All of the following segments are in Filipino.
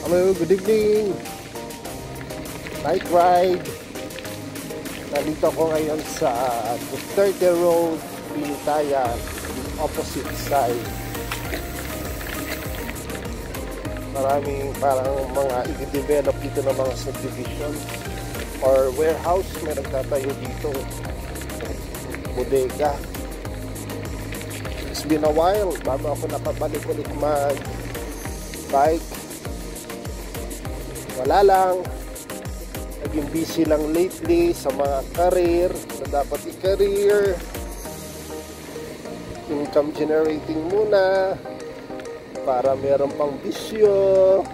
Hello, good evening. Night ride. Nandito ako ngayon sa Duterte Road, Binitayan, opposite side. Maraming parang mga i-develop dito ng mga subdivision or warehouse. May nagtatayo dito, bodega. It's been a while bago ako nakabalik ulit mag-bike. Wala lang, naging busy lang lately sa mga career na dapat i-career, income generating muna para meron pang bisyo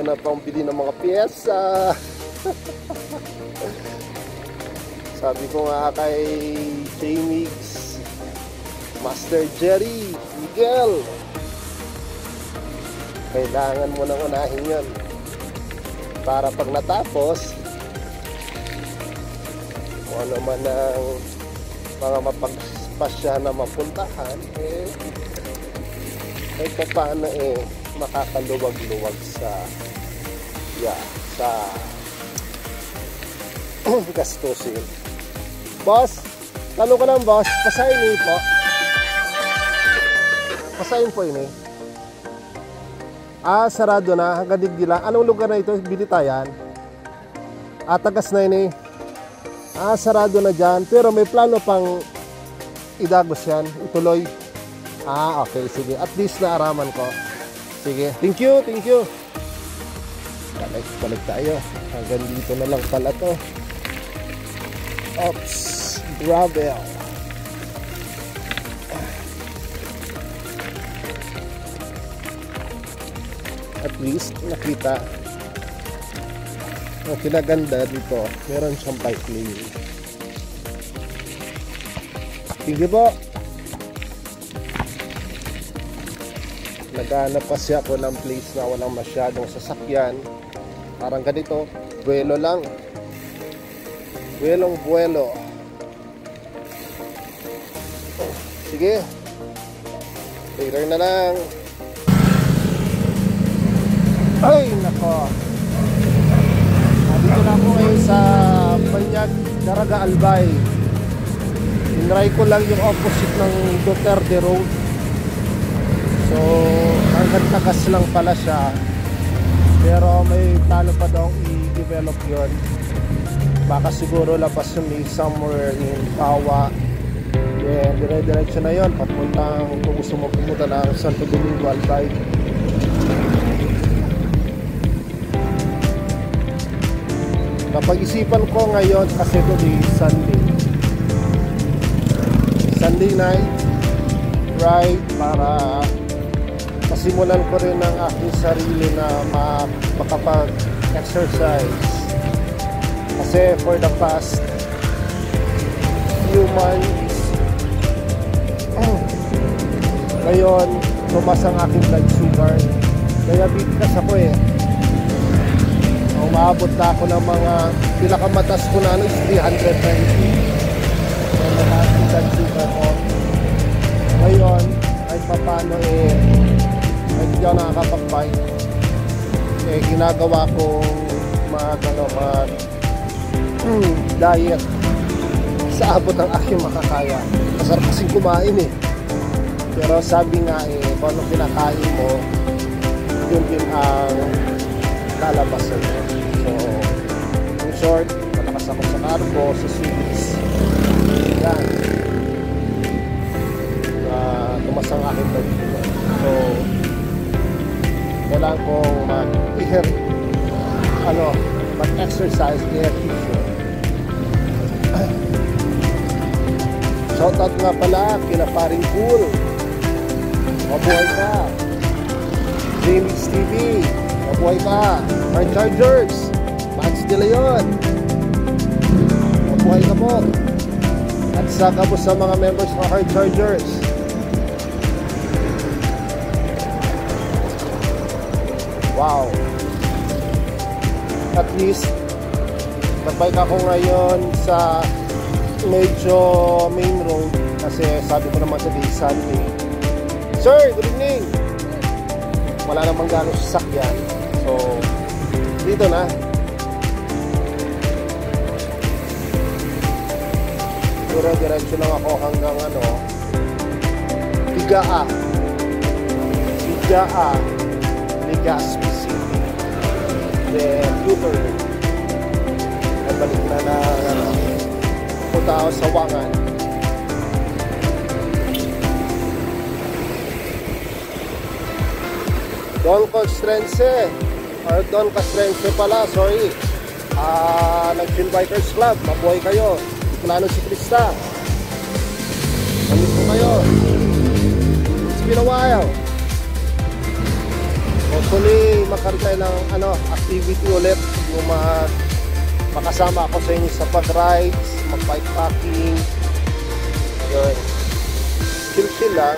na pang bili ng mga piyesa. Sabi ko nga kay J-Mix, Master Jerry, Miguel, kailangan mo nang unahin yan para pag natapos kung ano man ang mga mapagpasya na mapuntahan, kahit pa paano makakaluwag-luwag sa gastusin. Boss, tanong ko lang boss, pasahin po. Pasahin po ini. Sarado na, hanggang Digdila. Anong lugar na ito? Binitayan. Tagas na ini. Sarado na dyan. Pero may plano pang idagos yan, ituloy. Okay, sige. At least naaraman ko. Sige, thank you. Balik tayo. Hanggang dito na lang pala to. Oops, gravel. At least nakita ang kinaganda dito, meron siyang bike lane. Sige po. Naghanap kasi ako ng place na walang masyadong sasakyan, parang ganito, buwelo lang, buwelo. Sige, later na lang. Ay, nako. Dito na ako ngayon sa Banyag, Daraga, Albay. Tinry ko lang yung opposite ng Duterte Road. So, hanggang tagas lang pala siya. Pero may talo pa daw i-develop yun. Baka siguro labas yun somewhere in Pawa. Dire-diretso na yun. Papuntang kung gusto mo pumunta ng Santo Domingo, Albay. Napag-isipan ko ngayon kasi today Sunday night ride para masimulan ko rin ang aking sarili na makapag-exercise. Kasi for the past few months ngayon tumas ang aking blood sugar, diabetes ako Umabot na ako ng mga pinakamatas ko na is 390. So nakakita super ko. Ngayon kahit papano hindi ako nakakapag-bike. Ginagawa kong diet sa abot ng aking makakaya. Masarap kasing kumain Pero sabi nga kung anong kinakain mo, yun din ang lalabas mo. So, in short, malakas ako sa carbo, sa sweets. Yan. Tumas ang aking pagkita. So, kailangan kong mag-exercise, ejercicio. Shoutout nga pala kina Paring Cool. Mabuhay ka. J-Mix TV. Mabuhay ka. Hard Chargers, Max De Leon, mabuhay ka po. At saka po sa mga members ng Hard Chargers, wow. At least nag-bike ako ngayon sa medyo main road kasi sabi ko naman today Sunday. Sir, good evening. Wala namang gano'ng sasakyan. So, dito na. Pero diretso lang ako hanggang ano, Tigaa, Legazpi City. Then, U-turn. At balik na na punta ako sa Wangan. Don Castrense pala, sorry. Nag-Film Bikers Club, mabuhay kayo. Plano si Krista. Nandito kayo. It's been a while. Hopefully, magkaroon tayo ng activity ulit. Yung makasama ako sa inyo sa pag-rides, mag-bikepacking. Yun. Chill lang.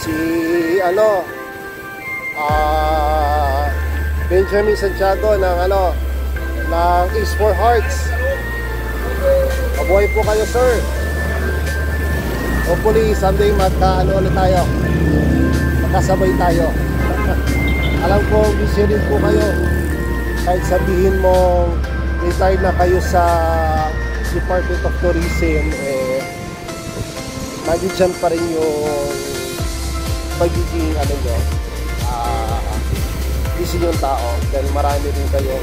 Si Benjamin Santiago ng Ace for Hearts. Mabuhay po kayo, sir. Hopefully someday ulit tayo, magkasabay tayo. Alam ko busy rin po kayo, kahit sabihin mo retired na kayo sa Department of Tourism, nandiyan pa rin yung pagiging busy yung tao, dahil marami rin kayong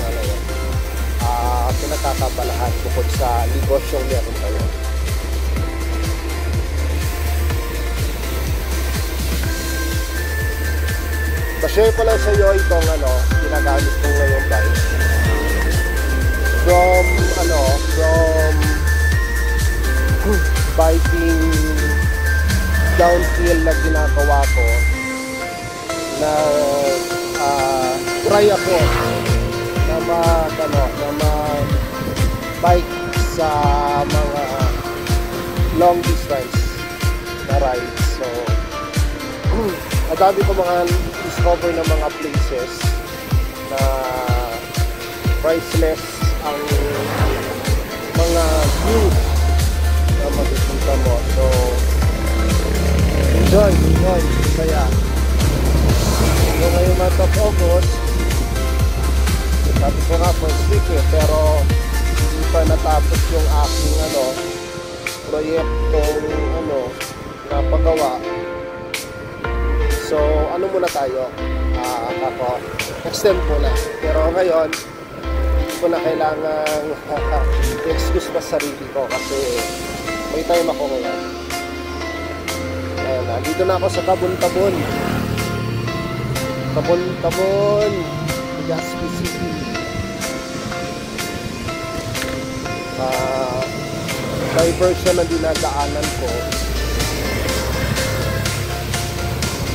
pinagkakabalahan bukod sa negosyong meron kayo. Pa-share ko lang sa iyo itong ginagamit ko ngayong bike. From biking downhill na ginagawa ko, na try ako na mag-bike sa mga long distance na rides. So, madami ko mga discover ng mga places na priceless ang mga views na magpupunta mo. So, enjoy, kaya so, ngayon month of August, sabi ko nga first week pero hindi pa natapos yung aking proyektong napagawa. So muna tayo, extend muna, pero ngayon hindi ko na kailangan excuse pa sarili ko kasi may time ako ngayon. Ayan, nandito na ako sa Tabon, Legazpi City. Diversion na dinadaanan ko.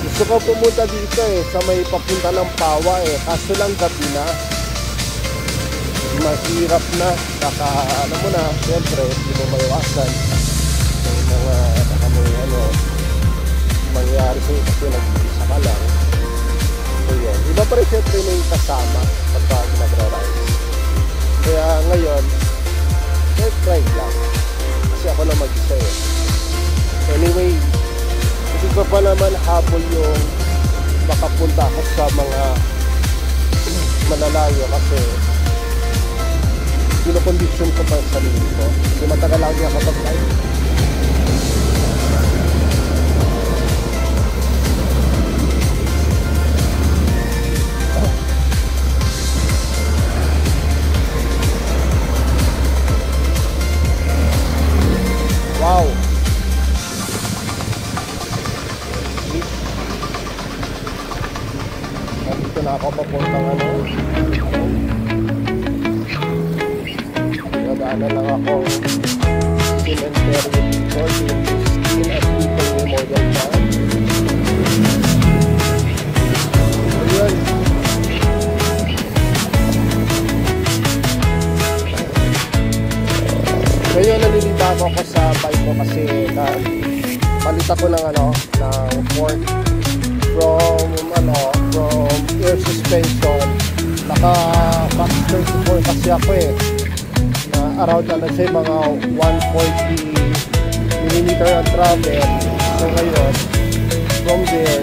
Gusto ko pumunta dito sa may papunta ng Pawa kaso lang gabi na. Mahirap na, saka mo na, siyempre hindi mo maiwasan may mga mangyayari sa'yo kasi nag-isa ka lang. So yun, iba pa rin siyempre may kasama pagka nagra-rides. Kaya ngayon try lang kasi ako na mag-isa anyway, hindi ko pa naman habol yung makapunta ako sa mga malalayo kasi kinokondisyon ko pa sa sarili ko kasi matagal lang ako pag-ride. Wow! Nandito na ako papuntang nadaanan lang ako cemetery dito, yung Christine at People Memorial Park. Ayun. Ngayon nalilibago ako sa bike ko kasi palit ako ng fork from air suspension. Naka Max 34 kasi ako na around mga 140mm ang travel. So ngayon from there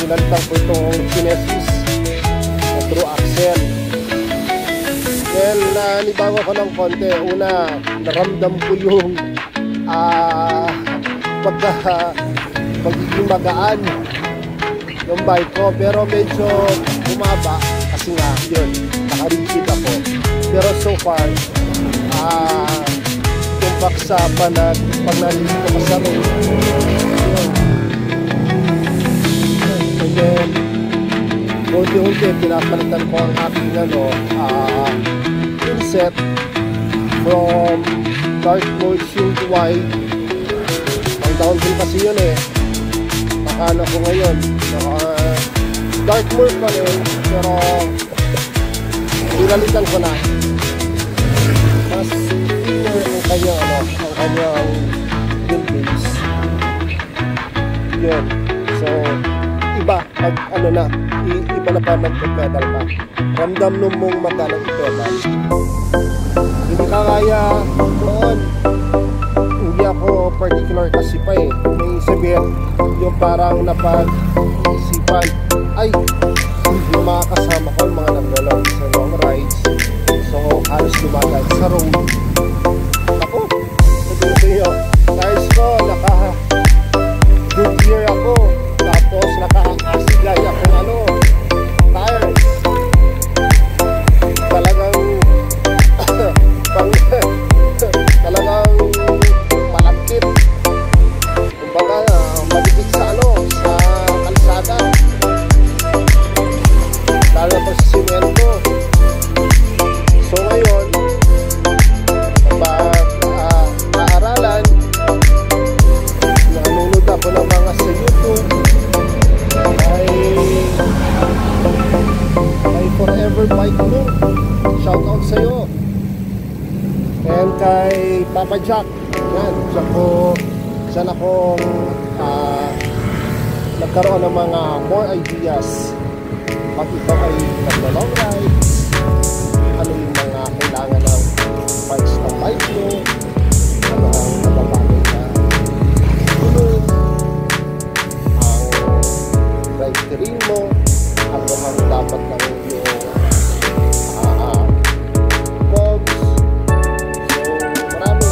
pinalitan ko itong Genesis na true axle. Well, nanibago ko ng konti. Una, naramdam ko yung pagiging magaan yung bike ko, pero medyo bumaba kasi nga yun, nakarigid ako. Pero so far yung baksa pag nalilito ko sa road, yun. And then unti-unti pinapalitan ko ang aking inset from dark mode shield wide. Ang downhill kasi yun nakano ko ngayon, dark mode pa rin, pero pinalitan ko na mas thinner ang kanyang wheelbase. Yun, so iba pag iba na pa magpedal ka, ramdam nung mong magalang i-pedal. Hindi ka kaya noon, hindi ako particular kasi pa may sabihin yung parang napag-isipan, ay yung mga kasama ko mga nag-long sa long rides, so halos dumagal sa road. Ako, sabihin ko yun, guys ko, naka good gear ako, tapos naka-asigay akong tires. Talagang talagang malakit. Kumbaga, maligid sa sa kalsada. Lalo pa sa simento. So ngayon, kapag naaralan, nanonood ako ng mga sa YouTube, ay Forever Bike Loop, shoutout sa'yo. And kay Papa Jack, yan, dyan akong nagkaroon ng mga more ideas pag ikaw ay nag-long rides, ano yung mga kailangan ng parts ng bike mo, ano ang nababagay na tulog, ang ride terrain mo, ano ang dapat ng yung cogs. So marami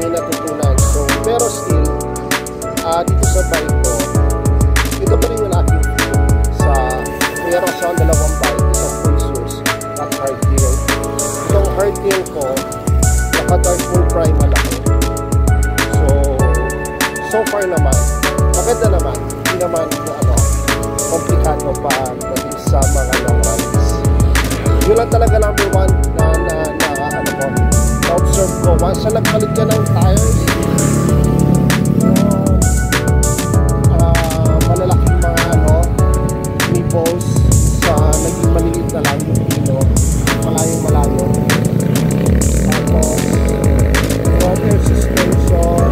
natutunan. So pero still dito sa bike ko, ito pa rin yung aking sa meron sa dalawang bike, isang full source at hard heel. Itong hard heel ko naka dark full primal ako. So far naman maganda naman, hindi naman komplikado pa sa mga long rides. Yun lang talaga number one na-observe ko. Once na nagpalit ka ng tires, malalaking mga nipples sa naging maliit na lang yung pino, malayo. Tapos rubber suspension,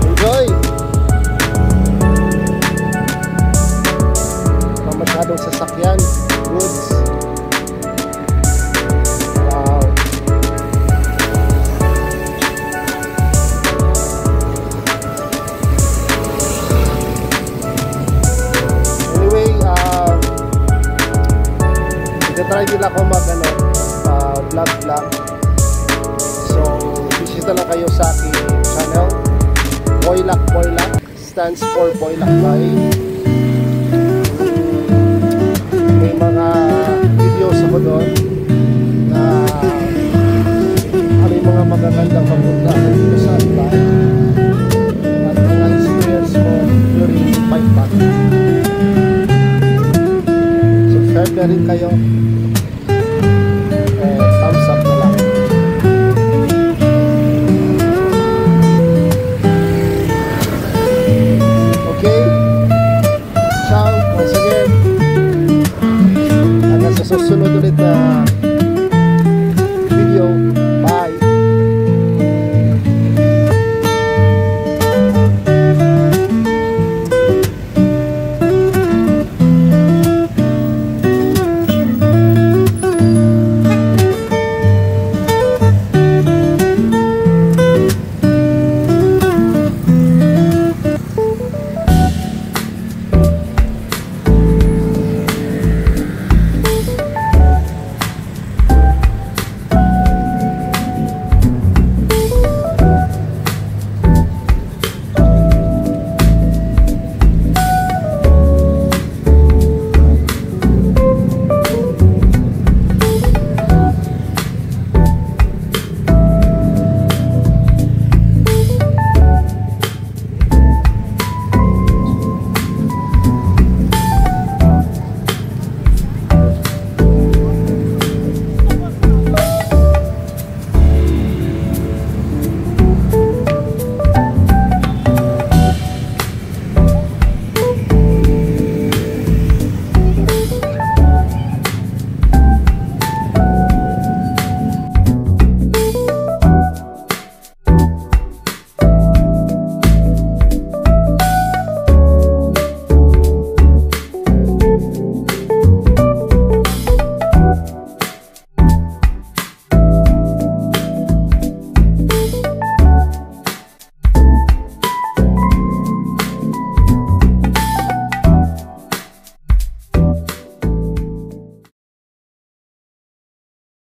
enjoy! Masyadong sasakyan, goods. Wow! Anyway, try din ako vlog. So, bisita lang kayo sa aking channel. Boylak stands for Boylak Bike. May mga videos ako doon na ano yung mga magagandang papuntahan dito sa Albay at mga experience ko during bike pack. Subscribe na rin kayo.